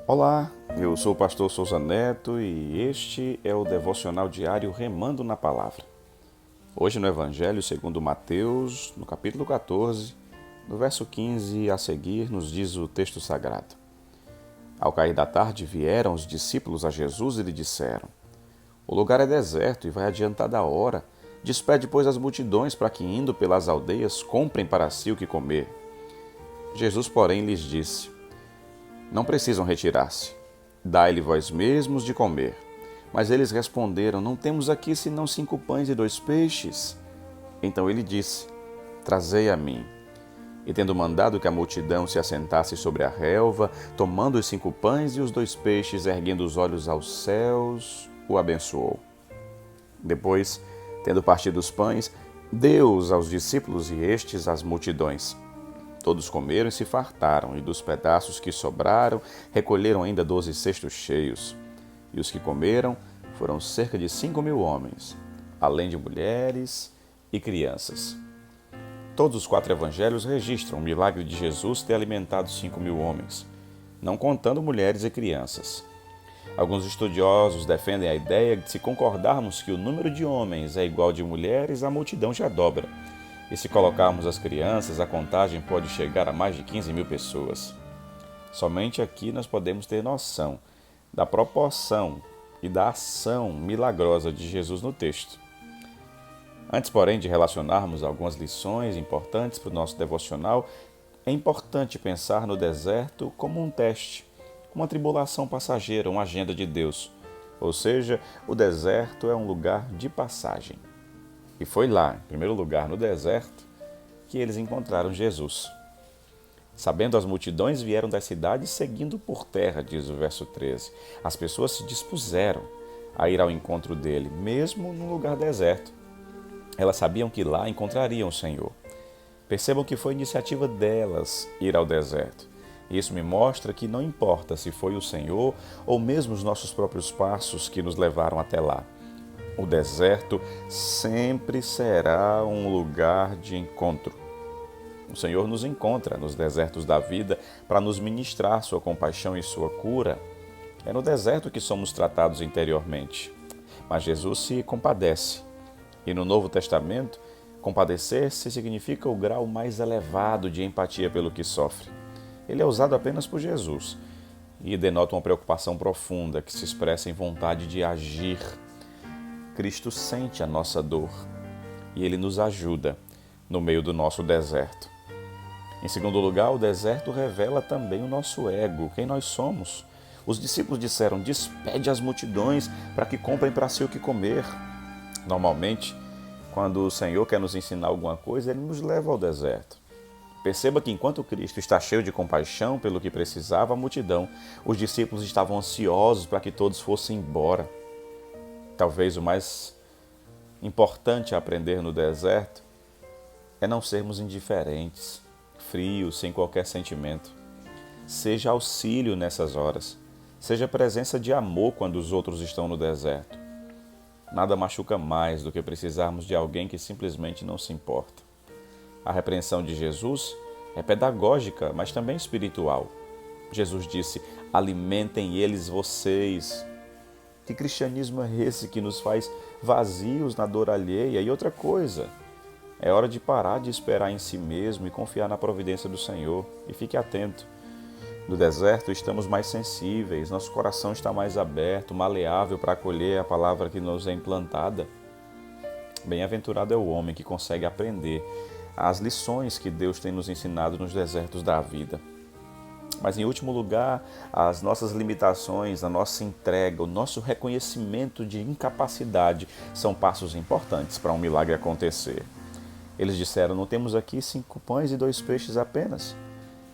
Olá, eu sou o pastor Souza Neto e este é o devocional diário Remando na Palavra. Hoje no Evangelho segundo Mateus, no capítulo 14, no verso 15 a seguir, nos diz o texto sagrado. Ao cair da tarde vieram os discípulos a Jesus e lhe disseram: O lugar é deserto e vai adiantada a hora. Despede, pois, as multidões para que, indo pelas aldeias, comprem para si o que comer. Jesus, porém, lhes disse: Não precisam retirar-se. Dai-lhe vós mesmos de comer. Mas eles responderam: Não temos aqui senão 5 pães e 2 peixes. Então ele disse: Trazei a mim. E tendo mandado que a multidão se assentasse sobre a relva, tomando os 5 pães e os 2 peixes, erguendo os olhos aos céus, o abençoou. Depois, tendo partido os pães, deu-os aos discípulos e estes às multidões. Todos comeram e se fartaram, e dos pedaços que sobraram, recolheram ainda 12 cestos cheios. E os que comeram foram cerca de 5.000 homens, além de mulheres e crianças. Todos os 4 evangelhos registram o milagre de Jesus ter alimentado 5.000 homens, não contando mulheres e crianças. Alguns estudiosos defendem a ideia de, se concordarmos que o número de homens é igual de mulheres, a multidão já dobra. E se colocarmos as crianças, a contagem pode chegar a mais de 15.000 pessoas. Somente aqui nós podemos ter noção da proporção e da ação milagrosa de Jesus no texto. Antes, porém, de relacionarmos algumas lições importantes para o nosso devocional, é importante pensar no deserto como um teste, uma tribulação passageira, uma agenda de Deus. Ou seja, o deserto é um lugar de passagem. E foi lá, em primeiro lugar, no deserto, que eles encontraram Jesus. Sabendo as multidões, vieram das cidades seguindo por terra, diz o verso 13. As pessoas se dispuseram a ir ao encontro dele, mesmo num lugar deserto. Elas sabiam que lá encontrariam o Senhor. Percebam que foi iniciativa delas ir ao deserto. Isso me mostra que não importa se foi o Senhor ou mesmo os nossos próprios passos que nos levaram até lá. O deserto sempre será um lugar de encontro. O Senhor nos encontra nos desertos da vida para nos ministrar sua compaixão e sua cura. É no deserto que somos tratados interiormente. Mas Jesus se compadece. E no Novo Testamento, compadecer-se significa o grau mais elevado de empatia pelo que sofre. Ele é usado apenas por Jesus e denota uma preocupação profunda que se expressa em vontade de agir. Cristo sente a nossa dor e Ele nos ajuda no meio do nosso deserto. Em segundo lugar, o deserto revela também o nosso ego, quem nós somos. Os discípulos disseram: Despede as multidões para que comprem para si o que comer. Normalmente, quando o Senhor quer nos ensinar alguma coisa, Ele nos leva ao deserto. Perceba que enquanto Cristo está cheio de compaixão pelo que precisava a multidão, os discípulos estavam ansiosos para que todos fossem embora. Talvez o mais importante a aprender no deserto é não sermos indiferentes, frios, sem qualquer sentimento. Seja auxílio nessas horas. Seja presença de amor quando os outros estão no deserto. Nada machuca mais do que precisarmos de alguém que simplesmente não se importa. A repreensão de Jesus é pedagógica, mas também espiritual. Jesus disse: Alimentem eles vocês. Que cristianismo é esse que nos faz vazios na dor alheia? E outra coisa, é hora de parar de esperar em si mesmo e confiar na providência do Senhor. E fique atento. No deserto estamos mais sensíveis, nosso coração está mais aberto, maleável para acolher a palavra que nos é implantada. Bem-aventurado é o homem que consegue aprender as lições que Deus tem nos ensinado nos desertos da vida. Mas, em último lugar, as nossas limitações, a nossa entrega, o nosso reconhecimento de incapacidade são passos importantes para um milagre acontecer. Eles disseram: Não temos aqui 5 pães e 2 peixes apenas.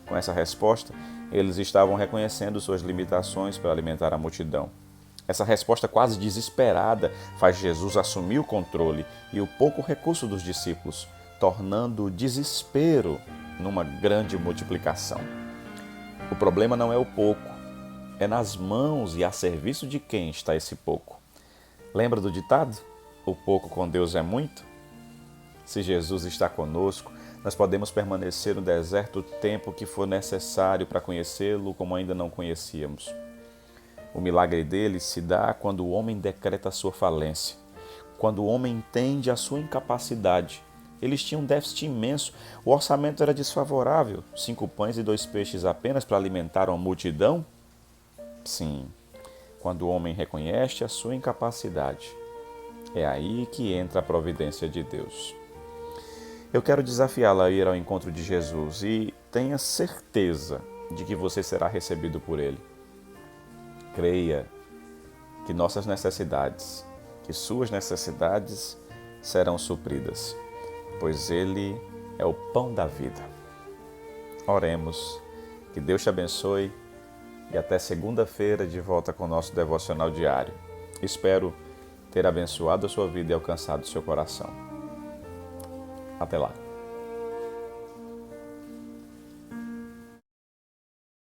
Com essa resposta, eles estavam reconhecendo suas limitações para alimentar a multidão. Essa resposta quase desesperada faz Jesus assumir o controle e o pouco recurso dos discípulos, tornando o desespero numa grande multiplicação. O problema não é o pouco, é nas mãos e a serviço de quem está esse pouco. Lembra do ditado? O pouco com Deus é muito? Se Jesus está conosco, Nós podemos permanecer no deserto o tempo que for necessário para conhecê-lo como ainda não conhecíamos. O milagre dele se dá quando o homem decreta a sua falência, quando o homem entende a sua incapacidade. Eles tinham um déficit imenso, o orçamento era desfavorável, 5 pães e 2 peixes apenas para alimentar uma multidão? Sim, quando o homem reconhece a sua incapacidade, é aí que entra a providência de Deus. Eu quero desafiá-la a ir ao encontro de Jesus e tenha certeza de que você será recebido por Ele. Creia que nossas necessidades, que suas necessidades serão supridas, pois Ele é o pão da vida. Oremos, que Deus te abençoe e até segunda-feira de volta com o nosso devocional diário. Espero ter abençoado a sua vida e alcançado o seu coração. Até lá.